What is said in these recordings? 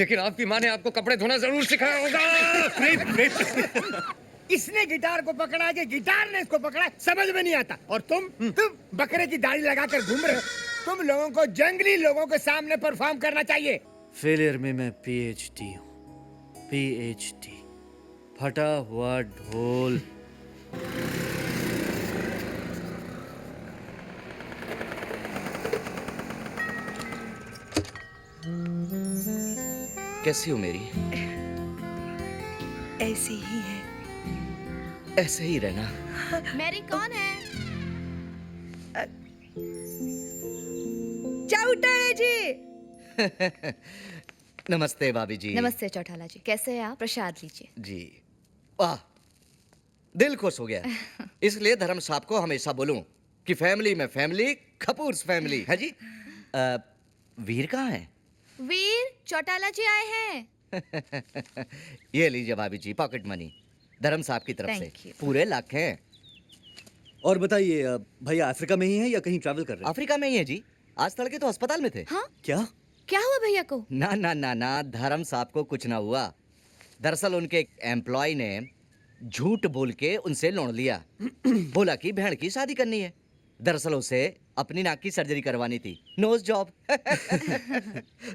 लेकिन आपकी माँ ने आपको कपड़े धोना जरूर सिखाया होगा। इसने गिटार को पकड़ा कि गिटार ने इसको पकड़ा, समझ में नहीं आता। और तुम बकरे की दाढ़ी लगाकर घूम रहे हो। तुम लोगों को जंगली लोगों के सामने परफॉर्म करना चाहिए। फेलियर में मैं पीएचडी हूँ, पीएचडी। फटा हुआ ढोल। कैसी हो मेरी? ऐसी ही है। ऐसे ही रहना। मैरी कौन है? चौटाला जी। नमस्ते भाभी जी। नमस्ते चौटाला जी, कैसे हैं आप? प्रसाद लीजिए। जी। वाह, दिल खुश हो गया। इसलिए धर्म साहब को हमेशा बोलूं कि फैमिली में फैमिली, कपूर्स फैमिली है जी। वीर कहाँ है? वीर, चौटाला जी आए हैं। ये लीजिए भाभी जी, पॉकेट मनी धर्म साहब की तरफ Thank से। you. पूरे लाख हैं। और बताइए, भैया अफ्रीका में ही है या कहीं ट्रैवल कर रहे हैं? अफ्रीका में ही है जी। आज तड़के तो अस्पताल में थे। हाँ? क्या? क्या हुआ भैया को? ना ना ना ना, धर्म साहब को कुछ ना हुआ। दरअसल उनके एक एम्प्लॉय ने झूठ बोल के उनसे लोन लिया। बोला कि बहन की शादी करनी है। दरअसल उसे अपनी नाक की सर्जरी करवानी थी, नोज जॉब।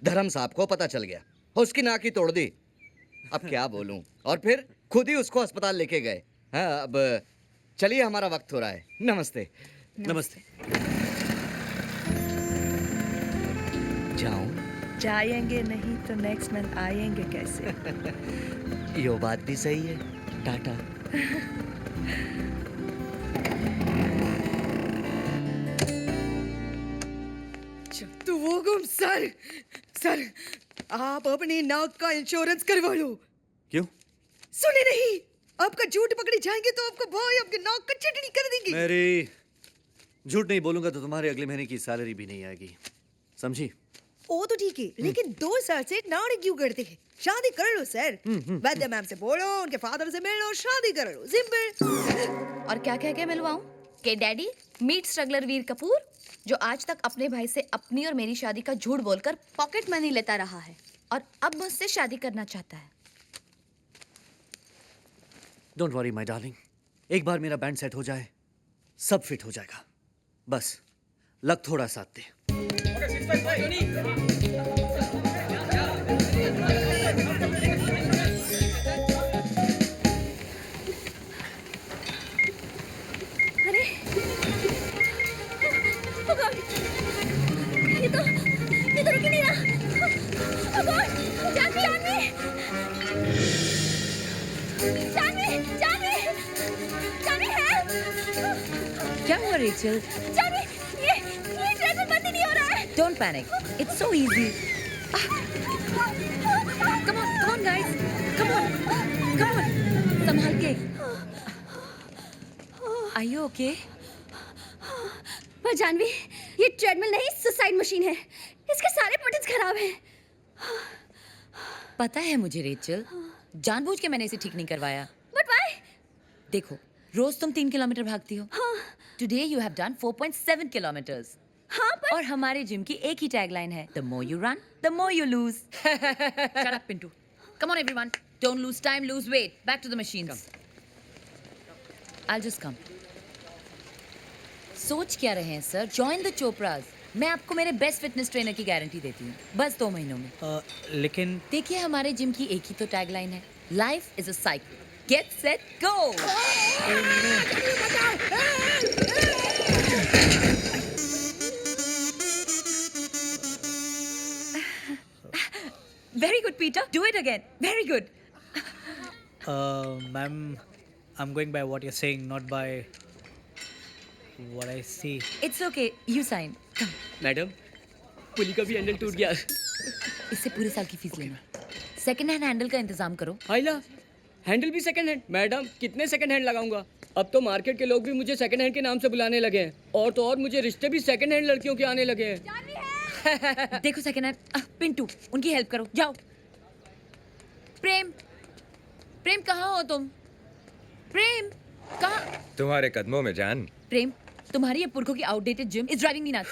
धर्म साहब को पता चल गया, उसकी नाक ही तोड़ दी। अब क्या बोलूं, और फिर खुद ही उसको अस्पताल लेके गए। हाँ, अब चलिए, हमारा वक्त हो रहा है। नमस्ते। नमस्ते। जाऊं? जाएंगे नहीं तो नेक्स्ट मंथ आएंगे कैसे? यो बात भी सही है। टाटा। तो वो गुम सर, आप अपनी नाक का इंश्योरेंस करवा लो। क्यों? सुने नहीं, आपका झूठ पकड़े जाएंगे तो आपका भाई आपके नाक का चटनी कर देंगे। मेरी झूठ नहीं बोलूंगा तो तुम्हारे अगले महीने की सैलरी भी नहीं आएगी, समझी? वो तो ठीक है, लेकिन 2 साल से नाटक क्यों करते हैं? शादी कर लो सर। वैद्य मैम से बोलो, उनके फादर से मिल लो, शादी कर लो, सिंपल। और क्या कह के मिलवाऊं? के डैडी मीट स्ट्रगलर वीर कपूर, जो आज तक अपने भाई से अपनी और मेरी शादी का झूठ बोलकर पॉकेट मनी लेता रहा है और अब मुझसे शादी करना चाहता है। डोंट वरी माय डार्लिंग, एक बार मेरा बैंड सेट हो जाए सब फिट हो जाएगा। बस लक थोड़ा साथ दे। अरे oh God! ये तो रुक ही नहीं रहा। Oh God! जानवी! help! क्या हुआ रेचल? जानवी, ये ट्रेन बंद ही नहीं हो रहा है। Don't panic. It's so easy. Come on, guys. Come on. संभाल के. Are you okay? पर जानवी, ये ट्रेडमिल नहीं, सुसाइड मशीन है। इसके सारे बटन्स खराब हैं। पता है मुझे रेचल, जानबूझ के मैंने इसे ठीक नहीं करवाया। But why? देखो, रोज तुम 3 किलोमीटर भागती हो। Today you have done 4.7 kilometers. हाँ, पर और हमारे जिम की एक ही टैगलाइन है, The more you run, the more you lose. Shut up, Pintu. Come on, everyone. Don't lose time, lose weight. Back to the machines. I'll just come. सोच क्या रहे हैं सर? Join the Chopras. मैं आपको मेरे best fitness trainer की guarantee देती हूँ, बस 2 महीनों में। लेकिन देखिए, हमारे जिम की एक ही तो टैगलाइन है, life is a cycle, get set go. Very good, Peter. Do it again. Very good. Ma'am, I'm going by what you're saying, not by what I see. It's okay. You sign. Come. Madam, pulley का भी handle टूट गया। इससे पूरे साल की fees लेना। Second hand handle का इंतजाम करो। हाइला, हैंडल भी सेकंड हैंड? मैडम, कितने सेकंड हैंड लगाऊंगा? अब तो मार्केट के लोग भी मुझे सेकंड हैंड के नाम से बुलाने लगे हैं, और तो और मुझे रिश्ते भी सेकंड हैंड लड़कियों के आने लगे हैं। देखो सेकंड हैंड। पिंटू, उनकी हेल्प करो, जाओ। प्रेम कहाँ हो तुम? प्रेम कहाँ? तुम्हारे कदमों में जान। प्रेम, तुम्हारी ये पुरखों की outdated gym is driving me nuts.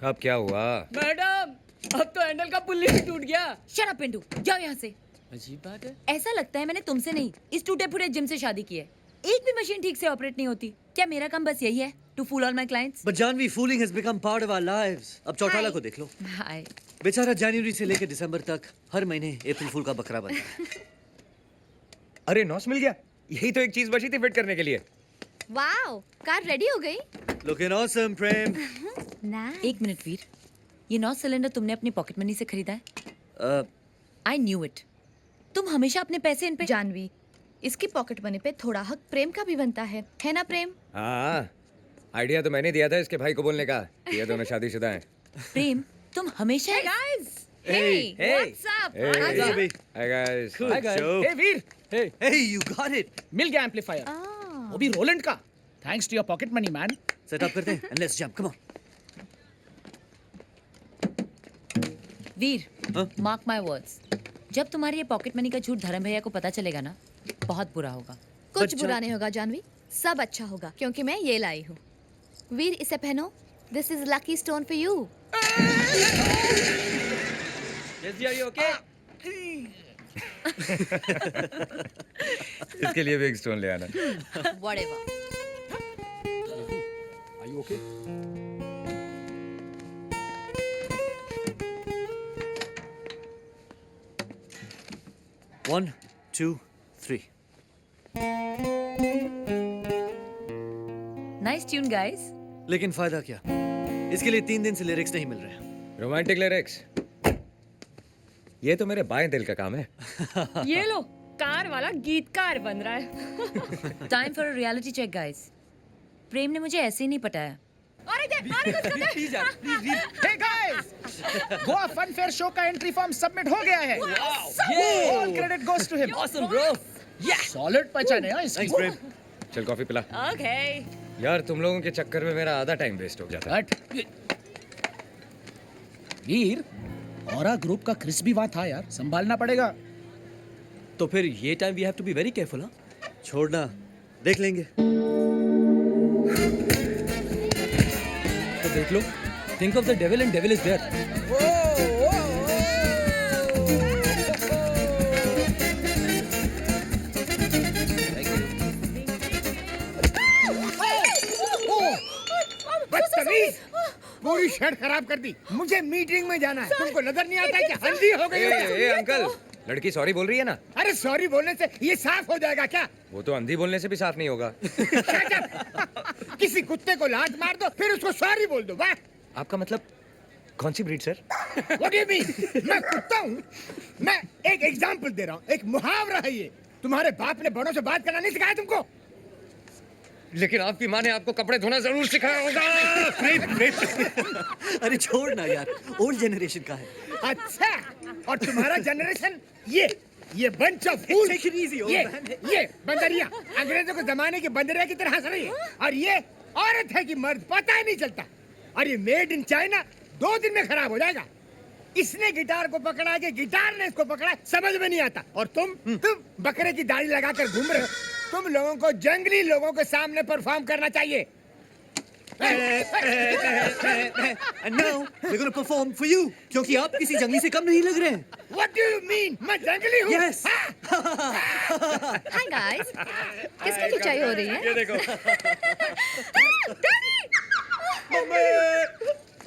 अब क्या हुआ? मैडम, अब तो हैंडल का पुल्ली भी टूट गया। शट अप पिंटू, जाओ यहाँ से। अजीब बात है। ऐसा लगता है मैंने तुमसे नहीं, इस टूटे फूटे जिम से शादी की है। एक भी मशीन ठीक से ऑपरेट नहीं होती। क्या मेरा काम बस यही है, to fool all my clients? But Janvi, fooling has become part of our lives. अब चौटाला को देख लो, हाय। बेचारा जनवरी से लेकर दिसंबर तक हर महीने अप्रैल फूल का बकरा बनता है। अरे नॉस मिल गया। यही तो एक चीज बची थी फिट करने के लिए। वाओ, कार रेडी हो गई। Looking awesome, प्रेम। एक मिनट वीर, ये 9 सिलेंडर तुमने अपनी पॉकेट मनी से खरीदा है? I knew it. तुम हमेशा अपने पैसे इन पे। जानवी, इसकी पॉकेट मनी पे थोड़ा हक प्रेम का भी बनता है ना प्रेम? हाँ, आइडिया तो मैंने दिया था इसके भाई को बोलने का। ये दोनों शादीशुदा हैं। प्रेम, तुम हमेशा guys. Hey, what's up? Hey, Janvi. Hi guys. Hi guys. Joe. Hey Veer. Hey, Hey, you got it. मिल गया एम्पलीफायर। वो भी रोलैंड का। Thanks to your pocket money man. Set up करते हैं and let's jump. Come on. वीर, हाँ? Mark my words, जब तुम्हारी ये पॉकेट मनी का झूठ धर्म भैया को पता चलेगा ना, बहुत बुरा होगा। कुछ बुरा नहीं होगा जानवी, सब अच्छा होगा क्योंकि मैं ये लाई हूँ। वीर, इसे पहनो। This is lucky stone for you. Yes, are you okay? इसके लिए भी एक स्टोन ले आना। Whatever. Are you okay? One, two, three. Nice tune, guys. लेकिन फायदा क्या? इसके लिए 3 दिन से लिरिक्स नहीं मिल रहे हैं। Romantic lyrics. ये तो मेरे बाएं दिल का काम है। ये लो, कार वाला गीतकार बन रहा है। Time for a reality check, guys. प्रेम ने मुझे ऐसे ही नहीं पटाया। Hey guys! Goa fun fair show का एंट्री फॉर्म सबमिट हो गया है। All credit goes to him. Awesome, bro. Solid पहचाने हैं इसकी। Thanks, प्रेम। चल कॉफी पिला। Okay. यार तुम लोगों के चक्कर में मेरा आधा टाइम वेस्ट हो जाता है। वीर, औरा ग्रुप का क्रिस भी वहाँ था यार, संभालना पड़ेगा। तो फिर ये time we have to be very careful, हाँ? छोड़ना, देख लेंगे। तो देख लो। Think of the devil and devil is there. बदतमीज, पूरी शर्ट खराब कर दी। मुझे मीटिंग में जाना है। तुमको नजर नहीं आता क्या हल्दी हो गई है क्या? अंकल, लड़की सॉरी बोल रही है ना? अरे सॉरी बोलने से ये साफ हो जाएगा क्या? वो तो अंधी बोलने से भी साफ नहीं होगा। Shut up! किसी कुत्ते को लात मार दो फिर उसको सॉरी बोल दो। वाह! आपका मतलब कौन सी breed sir? What do you mean? मैं कुत्ता हूँ? मैं एक एग्जाम्पल दे रहा हूँ, एक मुहावरा है ये। तुम्हारे बाप ने बड़ों से बात करना नहीं सिखाया तुमको? लेकिन आपकी माँ ने आपको कपड़े धोना जरूर सिखाया होगा। अरे छोड़ ना यार, ओल्ड जनरेशन का है। अच्छा, और तुम्हारा जनरेशन ये बंच ऑफ फूल। ये बंदरिया अंग्रेजों के जमाने की बंदरिया की तरह हंस रही है। और ये औरत है कि मर्द पता ही नहीं चलता। और ये मेड इन चाइना 2 दिन में खराब हो जाएगा। इसने गिटार को पकड़ा के गिटार ने इसको पकड़ा, समझ में नहीं आता। और तुम बकरे की दाढ़ी लगाकर घूम रहे हो। तुम लोगों को जंगली लोगों के सामने परफॉर्म करना चाहिए। And now we're going to perform for you, क्योंकि आप किसी जंगली से कम नहीं लग रहे हैं। What do you mean? मैं जंगली हूँ? Yes. हाय गाइस, किसकी खिंचाई हो रही है? ये देखो।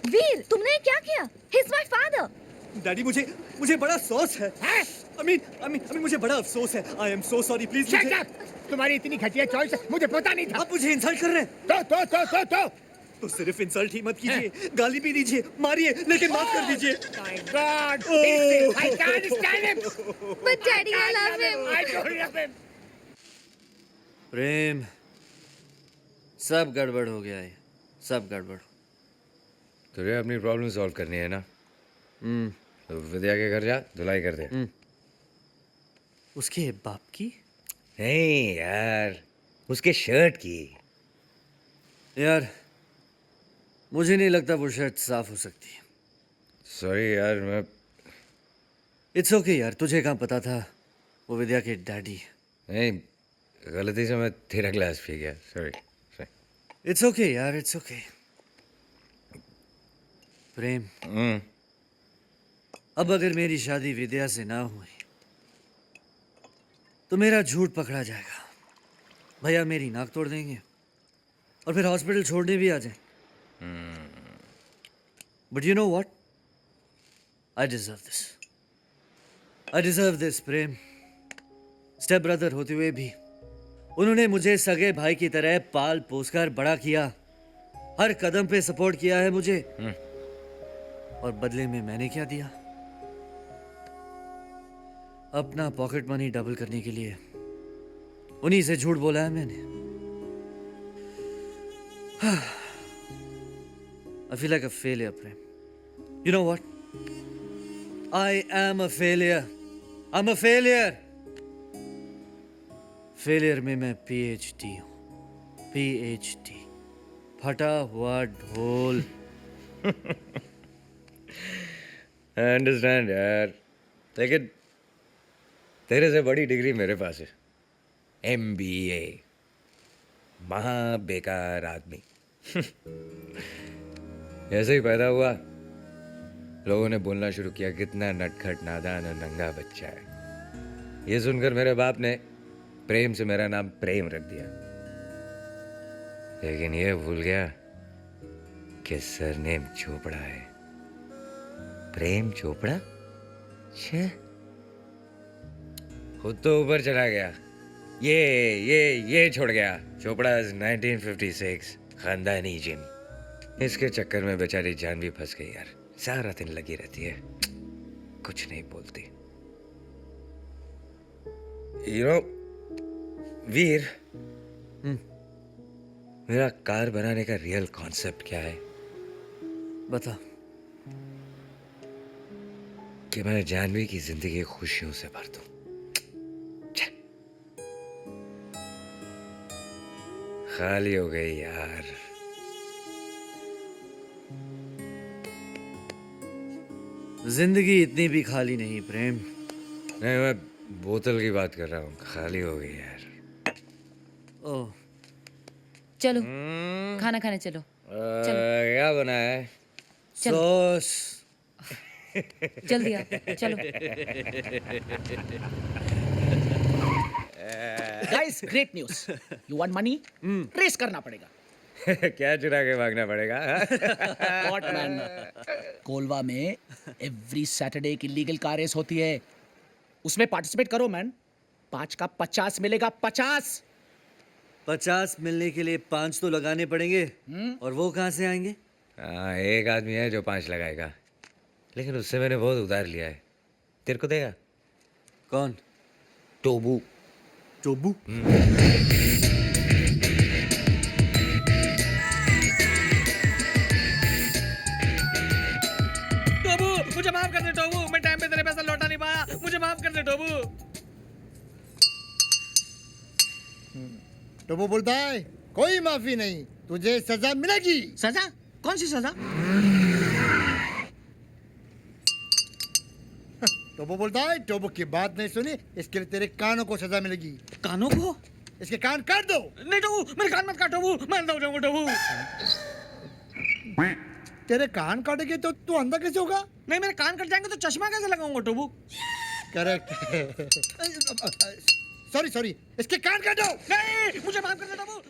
वीर, तुमने ये क्या किया? He is my father. Daddy, मुझे बड़ा अफसोस है। I mean मुझे बड़ा अफसोस है। I am so sorry, please। Shut up! तुम्हारी इतनी घटिया चॉइस मुझे पता नहीं था। आप मुझे इंसल्ट कर रहे हैं। तो सिर्फ इंसल्ट ही मत कीजिए, गाली भी दीजिए, मारिए, लेकिन माफ कर दीजिए। My God! I can't stand him. But daddy, I love him. I don't love him. प्रेम, सब गड़बड़ हो गया है, सब गड़बड़। तुझे अपनी प्रॉब्लम सॉल्व करनी है ना? तो विद्या के घर जा, धुलाई कर दे। उसके बाप की? नहीं यार, उसके शर्ट की। यार, मुझे नहीं लगता वो शर्ट साफ हो सकती है। सॉरी यार, मैं इट्स ओके यार, तुझे कहाँ पता था वो विद्या के डैडी? नहीं, गलती से मैं तेरा ग्लास पी गया। सॉरी। इट्स ओके यार, इट्स ओके। प्रेम, अब अगर मेरी शादी विद्या से ना हुई तो मेरा झूठ पकड़ा जाएगा। भैया मेरी नाक तोड़ देंगे और फिर हॉस्पिटल छोड़ने भी आ जाए। But you know what, I deserve this. I deserve this Prem. Step brother होते हुए भी उन्होंने मुझे सगे भाई की तरह पाल पोसकर बड़ा किया, हर कदम पे सपोर्ट किया है मुझे। और बदले में मैंने क्या दिया? अपना पॉकेट मनी डबल करने के लिए उन्हीं से झूठ बोला है मैंने। I feel like a failure, Prem. You know what? I am a failure. I'm a failure. Failure में मैं PhD हूँ। PhD, फटा हुआ ढोल। आई अंडरस्टैंड यार, लेकिन तेरे से बड़ी डिग्री मेरे पास है, MBA। महा बेकार आदमी। ऐसे ही पैदा हुआ, लोगों ने बोलना शुरू किया कितना नटखट नादान और नंगा बच्चा है। ये सुनकर मेरे बाप ने प्रेम से मेरा नाम प्रेम रख दिया, लेकिन ये भूल गया कि सरनेम चोपड़ा है। प्रेम चोपड़ा? छे, खुद तो ऊपर चला गया, ये छोड़ गया। चोपड़ा 1956 खानदानी जिम। इसके चक्कर में बेचारी जान भी फंस गई यार। सारा दिन लगी रहती है, कुछ नहीं बोलती। यू नो वीर, मेरा कार बनाने का रियल कॉन्सेप्ट क्या है? बता। कि मैं जानवी की जिंदगी खुशियों से भर दूं। खाली हो गई यार। जिंदगी इतनी भी खाली नहीं प्रेम। नहीं, मैं बोतल की बात कर रहा हूँ, खाली हो गई यार। ओह, चलो खाना खाने चलो। क्या बना है? सॉस। जल्दी आ, चलो। Guys, great news. You want money? Race करना पड़ेगा। क्या चुरा के भागना पड़ेगा? What man? कोलवा में एवरी सैटरडे की लीगल कार रेस होती है, उसमें पार्टिसिपेट करो मैन। 5 का 50 मिलेगा। 50 मिलने के लिए 5 तो लगाने पड़ेंगे। और वो कहाँ से आएंगे? हाँ, एक आदमी है जो 5 लगाएगा, लेकिन उससे मैंने बहुत उधार लिया है। तेरे को देगा? कौन? टोबू। टोबू? टोबू, मुझे माफ कर दे टोबू, मैं टाइम पे तेरे पैसा लौटा नहीं पाया, मुझे माफ कर दे टोबू। टोबू बोलता है कोई माफी नहीं, तुझे सजा मिलेगी। सजा? कौन सी सजा? टोबू बोलता है टोबू की बात नहीं सुनी, इसके लिए तेरे कानों को सजा मिलेगी। कानों को? इसके कान काट दो। नहीं टोबू, मेरे कान मत काट टोबू, मैं अंधा हो जाऊंगा टोबू। तेरे कान काटेंगे तो तू अंधा कैसे होगा? नहीं, मेरे कान कट जाएंगे तो चश्मा कैसे लगाऊंगा टोबू? करेक्ट। सॉरी, इसके कान काटो। नहीं, मुझे माफ कर दे टोबू।